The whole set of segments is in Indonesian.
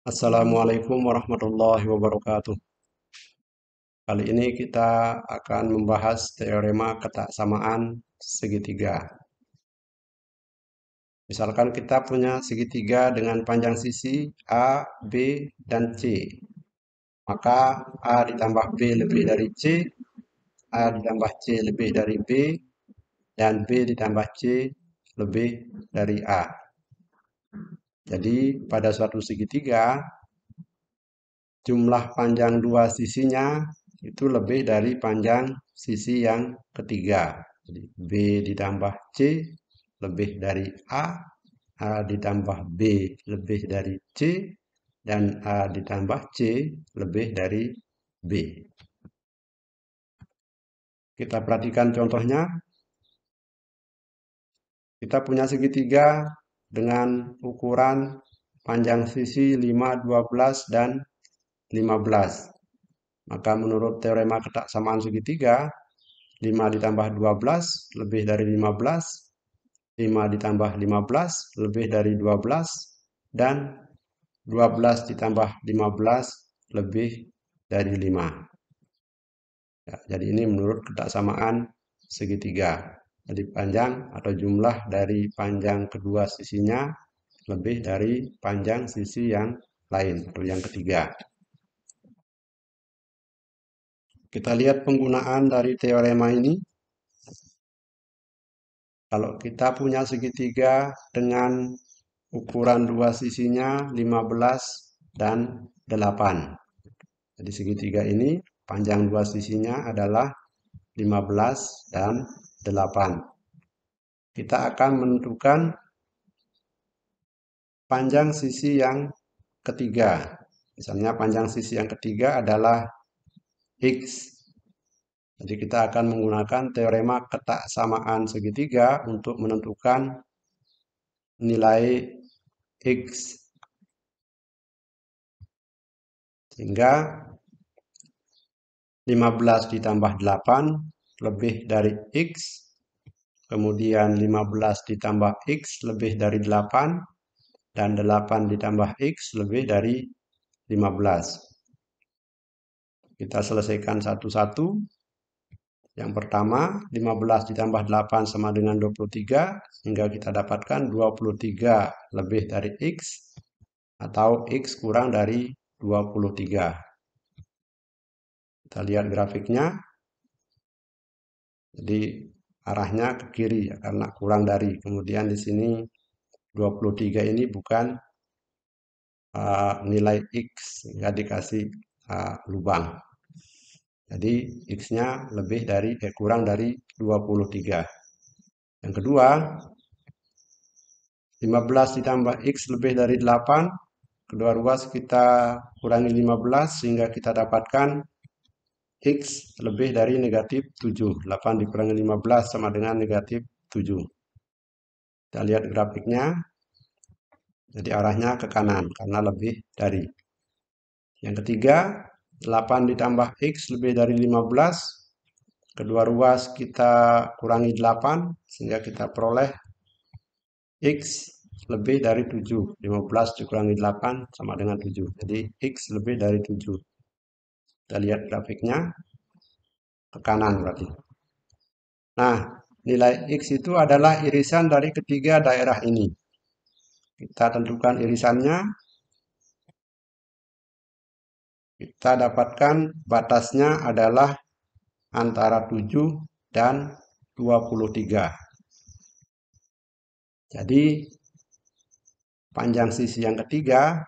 Assalamualaikum warahmatullahi wabarakatuh. Kali ini kita akan membahas teorema ketaksamaan segitiga. Misalkan kita punya segitiga dengan panjang sisi A, B, dan C. Maka A ditambah B lebih dari C, A ditambah C lebih dari B, dan B ditambah C lebih dari A. Jadi pada suatu segitiga, jumlah panjang dua sisinya itu lebih dari panjang sisi yang ketiga. Jadi B ditambah C lebih dari A ditambah B lebih dari C, dan A ditambah C lebih dari B. Kita perhatikan contohnya. Kita punya segitiga dengan ukuran panjang sisi 5, 12, dan 15. Maka menurut teorema ketaksamaan segitiga, 5 ditambah 12 lebih dari 15, 5 ditambah 15 lebih dari 12, dan 12 ditambah 15 lebih dari 5. Ya, jadi ini menurut ketaksamaan segitiga. Jadi panjang atau jumlah dari panjang kedua sisinya lebih dari panjang sisi yang lain atau yang ketiga. Kita lihat penggunaan dari teorema ini. Kalau kita punya segitiga dengan ukuran dua sisinya 15 dan 8. Jadi segitiga ini panjang dua sisinya adalah 15 dan 8. Kita akan menentukan panjang sisi yang ketiga. Misalnya panjang sisi yang ketiga adalah X. Jadi kita akan menggunakan teorema ketaksamaan segitiga untuk menentukan nilai X. Sehingga 15 ditambah 8 lebih dari X. Kemudian 15 ditambah X lebih dari 8. Dan 8 ditambah X lebih dari 15. Kita selesaikan satu-satu. Yang pertama, 15 ditambah 8 sama dengan 23, sehingga kita dapatkan 23 lebih dari X, atau X kurang dari 23. Kita lihat grafiknya. Jadi arahnya ke kiri ya, karena kurang dari. Kemudian di sini 23 ini bukan nilai X, sehingga dikasih lubang. Jadi X-nya kurang dari 23. Yang kedua, 15 ditambah X lebih dari 8. Kedua ruas kita kurangi 15 sehingga kita dapatkan X lebih dari negatif 7. 8 dikurangi 15 sama dengan negatif 7. Kita lihat grafiknya. Jadi arahnya ke kanan karena lebih dari. Yang ketiga, 8 ditambah X lebih dari 15. Kedua ruas kita kurangi 8 sehingga kita peroleh X lebih dari 7. 15 dikurangi 8 sama dengan 7. Jadi X lebih dari 7. Kita lihat grafiknya ke kanan berarti. Nah, nilai X itu adalah irisan dari ketiga daerah ini. Kita tentukan irisannya. Kita dapatkan batasnya adalah antara 7 dan 23. Jadi panjang sisi yang ketiga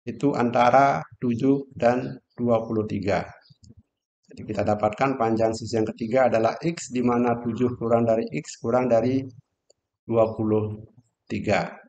itu antara 7 dan 23. Jadi kita dapatkan panjang sisi yang ketiga adalah X, di mana 7 kurang dari X kurang dari 23.